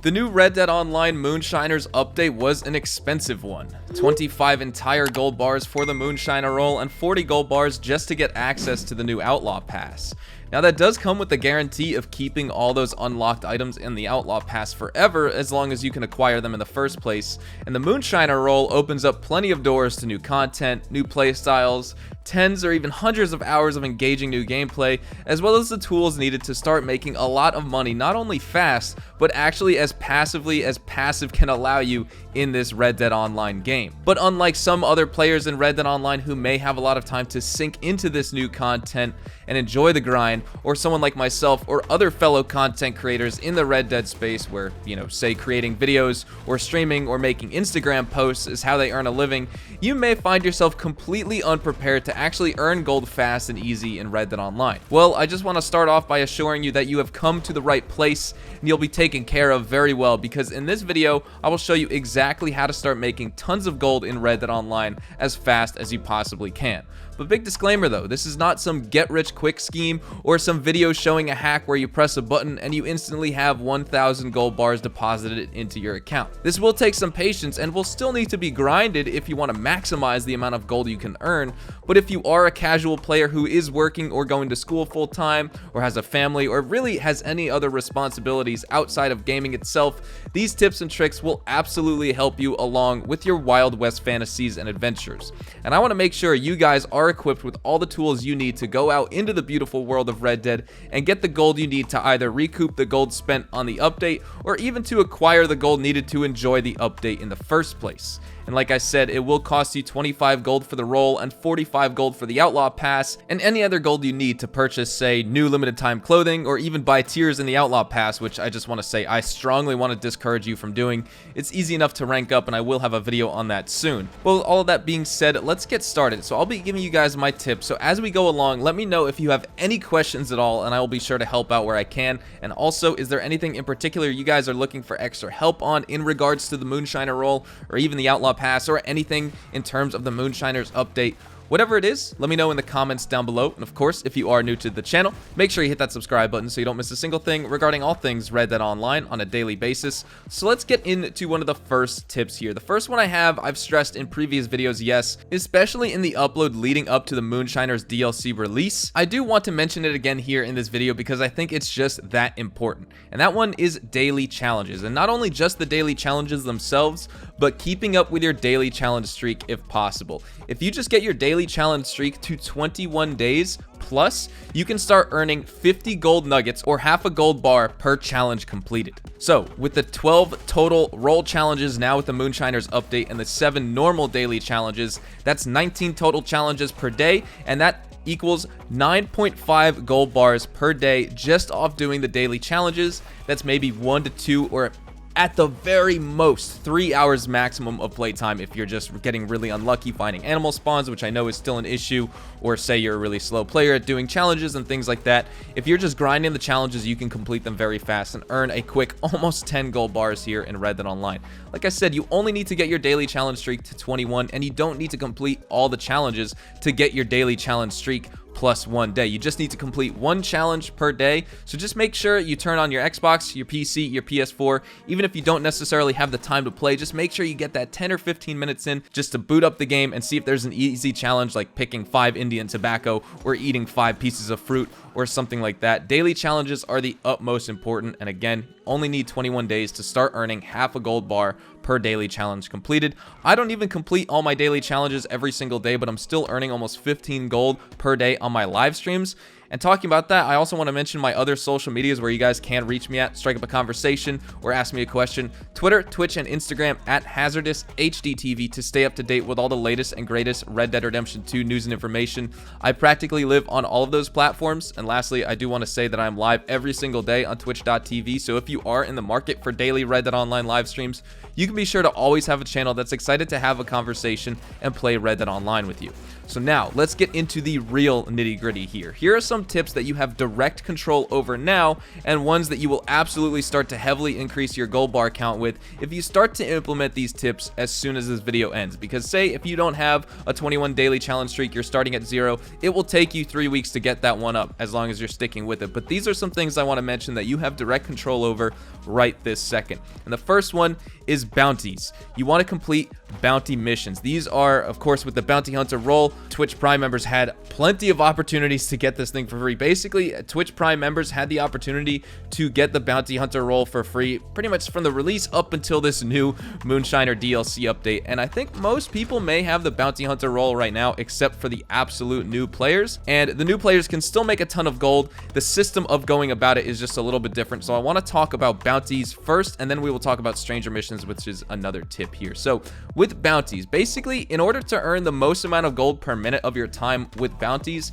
The new Red Dead Online Moonshiners update was an expensive one. 25 entire gold bars for the Moonshiner role and 40 gold bars just to get access to the new Outlaw Pass. Now that does come with the guarantee of keeping all those unlocked items in the Outlaw Pass forever as long as you can acquire them in the first place, and the Moonshiner role opens up plenty of doors to new content, new playstyles, tens or even hundreds of hours of engaging new gameplay, as well as the tools needed to start making a lot of money not only fast, but actually as passively as passive can allow you in this Red Dead Online game. But unlike some other players in Red Dead Online who may have a lot of time to sink into this new content and enjoy the grind, or someone like myself or other fellow content creators in the Red Dead space where, say creating videos or streaming or making Instagram posts is how they earn a living, you may find yourself completely unprepared to actually earn gold fast and easy in Red Dead Online. Well, I just want to start off by assuring you that you have come to the right place and you'll be taken care of very well, because in this video I will show you exactly how to start making tons of gold in Red Dead Online as fast as you possibly can. But big disclaimer though, this is not some get rich quick scheme or some video showing a hack where you press a button and you instantly have 1,000 gold bars deposited into your account. This will take some patience and will still need to be grinded if you want to maximize the amount of gold you can earn, but if you are a casual player who is working or going to school full time or has a family or really has any other responsibilities outside of gaming itself, these tips and tricks will absolutely help you along with your Wild West fantasies and adventures. And I want to make sure you guys are equipped with all the tools you need to go out into the beautiful world of Red Dead and get the gold you need to either recoup the gold spent on the update or even to acquire the gold needed to enjoy the update in the first place. And like I said, it will cost you 25 gold for the role and 45 gold for the Outlaw Pass, and any other gold you need to purchase, say, new limited time clothing, or even buy tiers in the Outlaw Pass, which I just want to say I strongly want to discourage you from doing. It's easy enough to rank up, and I will have a video on that soon. Well, with all of that being said, let's get started. So I'll be giving you guys my tips, so as we go along, let me know if you have any questions at all, and I will be sure to help out where I can. And also, is there anything in particular you guys are looking for extra help on in regards to the Moonshiner role, or even the Outlaw Pass, or anything in terms of the Moonshiners update? Whatever it is, let me know in the comments down below. And of course, if you are new to the channel, make sure you hit that subscribe button so you don't miss a single thing regarding all things Red Dead Online on a daily basis. So let's get into one of the first tips here. The first one I've stressed in previous videos, yes, especially in the upload leading up to the Moonshiners DLC release. I do want to mention it again here in this video because I think it's just that important. And that one is daily challenges. And not only just the daily challenges themselves, but keeping up with your daily challenge streak if possible. If you just get your daily challenge streak to 21 days plus, you can start earning 50 gold nuggets or half a gold bar per challenge completed. So with the 12 total role challenges now with the Moonshiners update and the 7 normal daily challenges, that's 19 total challenges per day, and that equals 9.5 gold bars per day just off doing the daily challenges. That's maybe 1 to 2 or at the very most 3 hours maximum of playtime if you're just getting really unlucky finding animal spawns, which I know is still an issue, or say you're a really slow player at doing challenges and things like that. If you're just grinding the challenges, you can complete them very fast and earn a quick almost 10 gold bars here in Red Dead Online. Like I said, you only need to get your daily challenge streak to 21, and you don't need to complete all the challenges to get your daily challenge streak plus 1 day. You just need to complete 1 challenge per day. So just make sure you turn on your Xbox, your PC, your PS4. Even if you don't necessarily have the time to play, just make sure you get that 10 or 15 minutes in just to boot up the game and see if there's an easy challenge like picking 5 Indian tobacco or eating 5 pieces of fruit or something like that. Daily challenges are the utmost important, and again, only need 21 days to start earning half a gold bar per daily challenge completed. I don't even complete all my daily challenges every single day, but I'm still earning almost 15 gold per day on my live streams. And talking about that, I also want to mention my other social medias where you guys can reach me at, strike up a conversation, or ask me a question. Twitter, Twitch, and Instagram at HazardousHDTV to stay up to date with all the latest and greatest Red Dead Redemption 2 news and information. I practically live on all of those platforms. And lastly, I do want to say that I'm live every single day on Twitch.tv. So if you are in the market for daily Red Dead Online live streams, you can be sure to always have a channel that's excited to have a conversation and play Red Dead Online with you. So now let's get into the real nitty-gritty here. Here are some tips that you have direct control over now, and ones that you will absolutely start to heavily increase your gold bar count with if you start to implement these tips as soon as this video ends. Because say if you don't have a 21 daily challenge streak, you're starting at 0, it will take you 3 weeks to get that one up as long as you're sticking with it. But these are some things I want to mention that you have direct control over right this second. And the first one is bounties. You want to complete bounty missions. These are, of course, with the bounty hunter role, Twitch Prime members had plenty of opportunities to get this thing for free. Basically, Twitch Prime members had the opportunity to get the bounty hunter role for free pretty much from the release up until this new Moonshiner DLC update. And I think most people may have the bounty hunter role right now, except for the absolute new players. And the new players can still make a ton of gold. The system of going about it is just a little bit different. So I want to talk about bounties first, and then we will talk about stranger missions, which is another tip here. So with bounties, basically, in order to earn the most amount of gold per minute of your time with bounties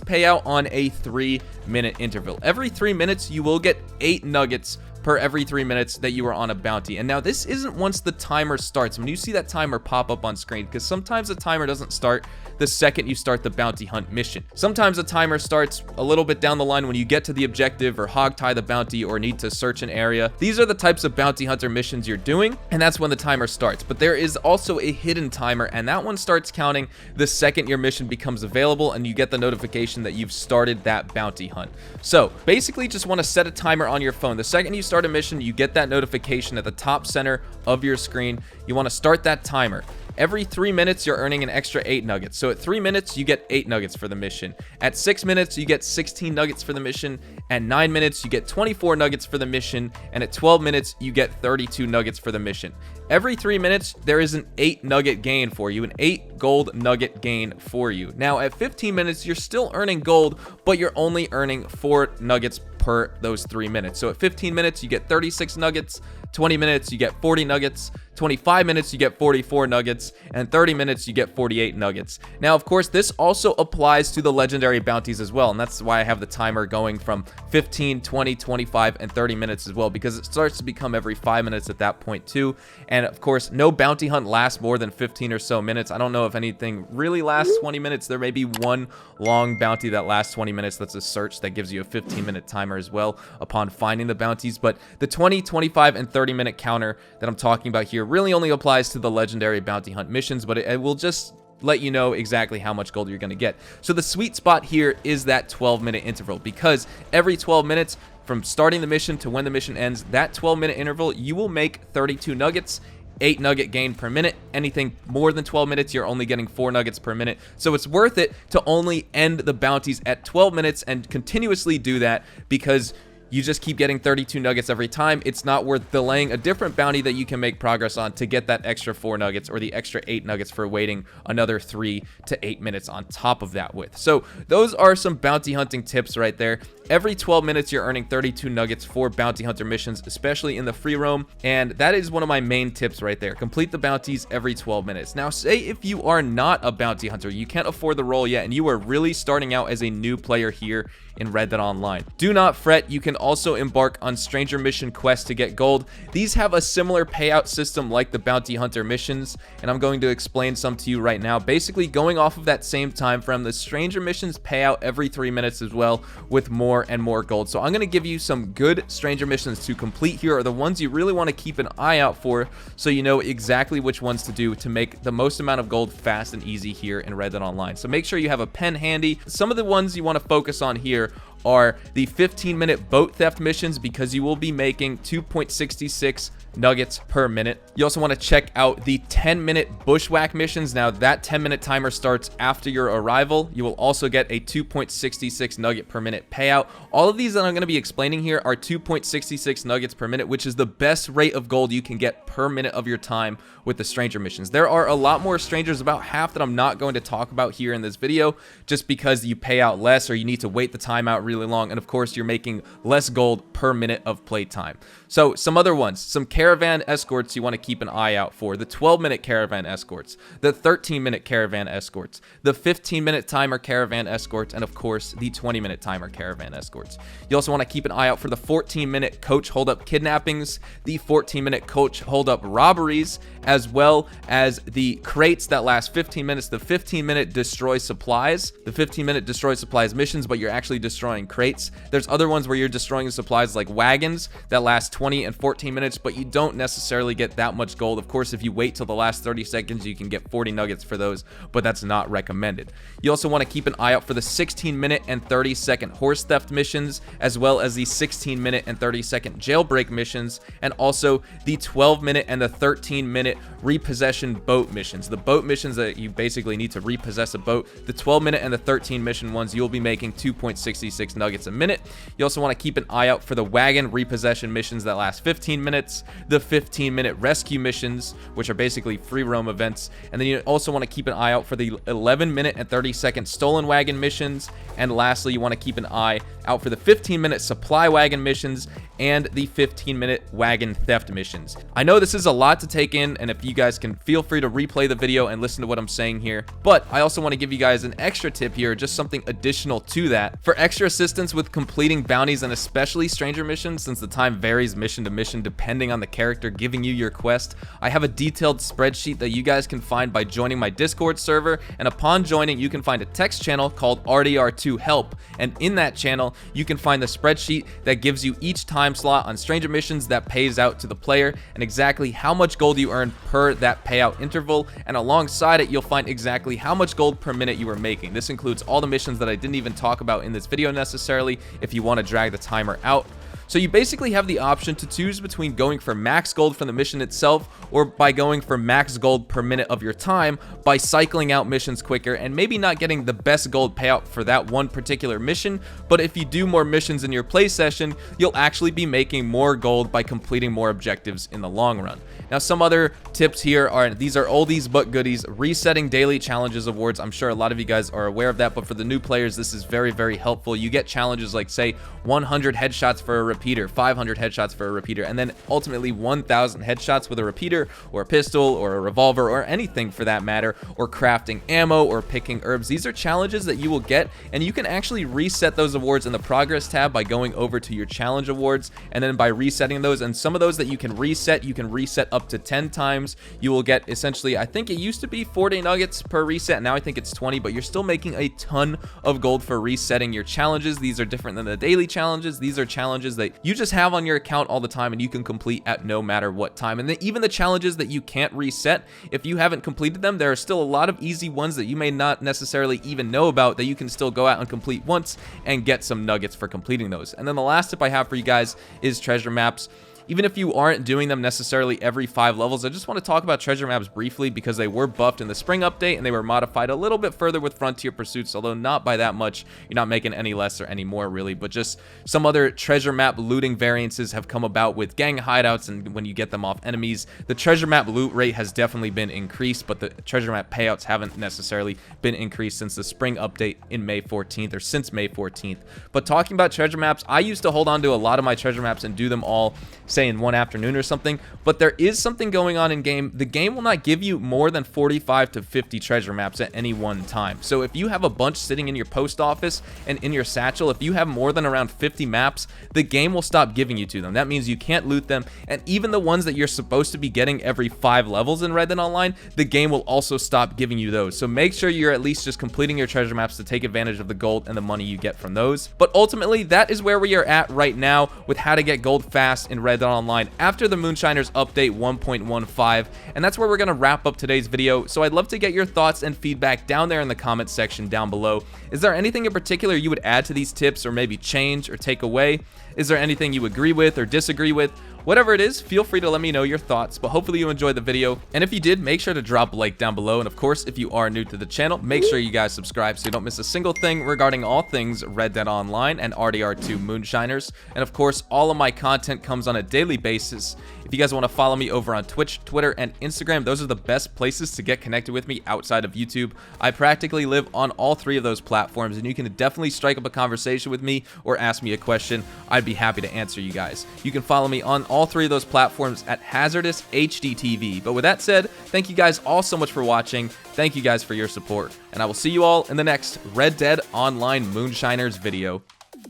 pay out on a 3-minute interval. Every 3 minutes, you will get 8 nuggets per every 3 minutes that you are on a bounty. And now this isn't once the timer starts. When you see that timer pop up on screen, because sometimes the timer doesn't start the second you start the bounty hunt mission. Sometimes the timer starts a little bit down the line when you get to the objective or hog tie the bounty or need to search an area. These are the types of bounty hunter missions you're doing, and that's when the timer starts. But there is also a hidden timer, and that one starts counting the second your mission becomes available and you get the notification that you've started that bounty hunt. So basically, just want to set a timer on your phone. The second you start a mission, you get that notification at the top center of your screen. You want to start that timer. Every 3 minutes, you're earning an extra 8 nuggets. So at 3 minutes, you get 8 nuggets for the mission. At 6 minutes, you get 16 nuggets for the mission. At 9 minutes, you get 24 nuggets for the mission. And at 12 minutes, you get 32 nuggets for the mission. Every 3 minutes, there is an 8 nugget gain for you, an 8 gold nugget gain for you. Now, at 15 minutes, you're still earning gold, but you're only earning 4 nuggets per those 3 minutes. So at 15 minutes, you get 36 nuggets. 20 minutes, you get 40 nuggets. 25 minutes, you get 44 nuggets, and 30 minutes, you get 48 nuggets. Now, of course, this also applies to the legendary bounties as well, and that's why I have the timer going from 15, 20, 25, and 30 minutes as well, because it starts to become every 5 minutes at that point too. And of course, no bounty hunt lasts more than 15 or so minutes. I don't know if anything really lasts 20 minutes. There may be one long bounty that lasts 20 minutes. That's a search that gives you a 15-minute timer as well upon finding the bounties. But the 20, 25, and 30-minute counter that I'm talking about here really only applies to the legendary bounty hunt missions, but it will just let you know exactly how much gold you're going to get. So the sweet spot here is that 12-minute interval, because every 12 minutes from starting the mission to when the mission ends, that 12-minute interval, you will make 32 nuggets, 8 nugget gain per minute. Anything more than 12 minutes, you're only getting 4 nuggets per minute. So it's worth it to only end the bounties at 12 minutes and continuously do that, because you just keep getting 32 nuggets every time. It's not worth delaying a different bounty that you can make progress on to get that extra 4 nuggets or the extra 8 nuggets for waiting another 3 to 8 minutes on top of that with. So those are some bounty hunting tips right there. Every 12 minutes, you're earning 32 nuggets for bounty hunter missions, especially in the free roam. And that is one of my main tips right there. Complete the bounties every 12 minutes. Now, say if you are not a bounty hunter, you can't afford the role yet, and you are really starting out as a new player here in Red Dead Online. Do not fret. You can also embark on stranger mission quests to get gold. These have a similar payout system like the bounty hunter missions, and I'm going to explain some to you right now. Basically, going off of that same time frame, the stranger missions pay out every 3 minutes as well, with more and more gold. So I'm going to give you some good stranger missions to complete. Here are the ones you really want to keep an eye out for, so you know exactly which ones to do to make the most amount of gold fast and easy here in Red Dead Online. So make sure you have a pen handy. Some of the ones you want to focus on here are the 15-minute boat theft missions, because you will be making 2.66 nuggets per minute. You also want to check out the 10-minute bushwhack missions. Now, that 10-minute timer starts after your arrival. You will also get a 2.66 nugget per minute payout. All of these that I'm going to be explaining here are 2.66 nuggets per minute, which is the best rate of gold you can get per minute of your time with the stranger missions. There are a lot more strangers, about half, that I'm not going to talk about here in this video, just because you pay out less or you need to wait the time out really really long, and of course, you're making less gold per minute of playtime. So some other ones, some caravan escorts you want to keep an eye out for: the 12-minute caravan escorts, the 13-minute caravan escorts, the 15-minute timer caravan escorts, and of course, the 20-minute timer caravan escorts. You also want to keep an eye out for the 14-minute coach holdup kidnappings, the 14-minute coach holdup robberies, as well as the crates that last 15 minutes, the 15-minute destroy supplies, the 15-minute destroy supplies missions, but you're actually destroying crates. There's other ones where you're destroying supplies like wagons that last 20 and 14 minutes, but you don't necessarily get that much gold. Of course, if you wait till the last 30 seconds, you can get 40 nuggets for those, but that's not recommended. You also want to keep an eye out for the 16-minute and 30-second horse theft missions, as well as the 16-minute and 30-second jailbreak missions, and also the 12-minute and the 13-minute repossession boat missions. The boat missions that you basically need to repossess a boat, the 12-minute and the 13-mission ones, you'll be making 2.66 nuggets a minute. You also want to keep an eye out for the wagon repossession missions that last 15 minutes, the 15-minute rescue missions, which are basically free roam events, and then you also want to keep an eye out for the 11-minute and 30-second stolen wagon missions, and lastly, you want to keep an eye out for the 15-minute supply wagon missions and the 15-minute wagon theft missions. I know this is a lot to take in, and if you guys can, feel free to replay the video and listen to what I'm saying here, but I also want to give you guys an extra tip here, just something additional to that. For extra assistance with completing bounties, and especially stranger missions, since the time varies mission to mission depending on the character giving you your quest, I have a detailed spreadsheet that you guys can find by joining my Discord server, and upon joining, you can find a text channel called RDR2 Help, and in that channel, you can find the spreadsheet that gives you each time slot on stranger missions that pays out to the player, and exactly how much gold you earn per that payout interval, and alongside it, you'll find exactly how much gold per minute you are making. This includes all the missions that I didn't even talk about in this video necessarily, if you want to drag the timer out. So you basically have the option to choose between going for max gold from the mission itself, or by going for max gold per minute of your time by cycling out missions quicker and maybe not getting the best gold payout for that one particular mission, but if you do more missions in your play session, you'll actually be making more gold by completing more objectives in the long run. Now, some other tips here are, these are oldies but goodies, resetting daily challenges awards. I'm sure a lot of you guys are aware of that, but for the new players, this is very, very helpful. You get challenges like, say, 100 headshots for a repeater, 500 headshots for a repeater, and then ultimately 1,000 headshots with a repeater or a pistol or a revolver or anything for that matter, or crafting ammo or picking herbs. These are challenges that you will get, and you can actually reset those awards in the progress tab by going over to your challenge awards, and then by resetting those. And some of those that you can reset up to 10 times. You will get essentially, I think it used to be 40 nuggets per reset, now I think it's 20, but you're still making a ton of gold for resetting your challenges. These are different than the daily challenges. These are challenges that you just have on your account all the time and you can complete at no matter what time. And then even the challenges that you can't reset, if you haven't completed them, there are still a lot of easy ones that you may not necessarily even know about that you can still go out and complete once and get some nuggets for completing those. And then the last tip I have for you guys is treasure maps. Even if you aren't doing them necessarily every 5 levels, I just want to talk about treasure maps briefly because they were buffed in the spring update and they were modified a little bit further with Frontier Pursuits, although not by that much. You're not making any less or any more really, but just some other treasure map looting variances have come about with gang hideouts, and when you get them off enemies, the treasure map loot rate has definitely been increased, but the treasure map payouts haven't necessarily been increased since the spring update in May 14th, or since May 14th. But talking about treasure maps, I used to hold on to a lot of my treasure maps and do them all, say, in one afternoon or something, but there is something going on in game. The game will not give you more than 45 to 50 treasure maps at any one time. So if you have a bunch sitting in your post office and in your satchel, if you have more than around 50 maps, the game will stop giving you to them. That means you can't loot them, and even the ones that you're supposed to be getting every 5 levels in Red Dead Online, the game will also stop giving you those. So make sure you're at least just completing your treasure maps to take advantage of the gold and the money you get from those. But ultimately, that is where we are at right now with how to get gold fast in Red Dead Online after the Moonshiners update 1.15, and that's where we're going to wrap up today's video. So I'd love to get your thoughts and feedback down there in the comments section down below. Is there anything in particular you would add to these tips, or maybe change or take away? Is there anything you agree with or disagree with? Whatever it is, feel free to let me know your thoughts, but hopefully you enjoyed the video. And if you did, make sure to drop a like down below. And of course, if you are new to the channel, make sure you guys subscribe so you don't miss a single thing regarding all things Red Dead Online and RDR2 Moonshiners. And of course, all of my content comes on a daily basis If you guys want to follow me over on Twitch, Twitter, and Instagram, those are the best places to get connected with me outside of YouTube. I practically live on all 3 of those platforms, and you can definitely strike up a conversation with me or ask me a question. I'd be happy to answer you guys. You can follow me on all 3 of those platforms at Hazardous HDTV. But with that said, thank you guys all so much for watching. Thank you guys for your support, and I will see you all in the next Red Dead Online Moonshiners video.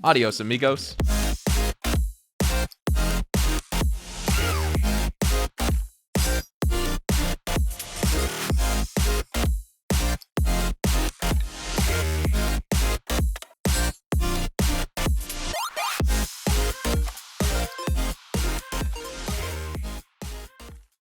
Adios, amigos.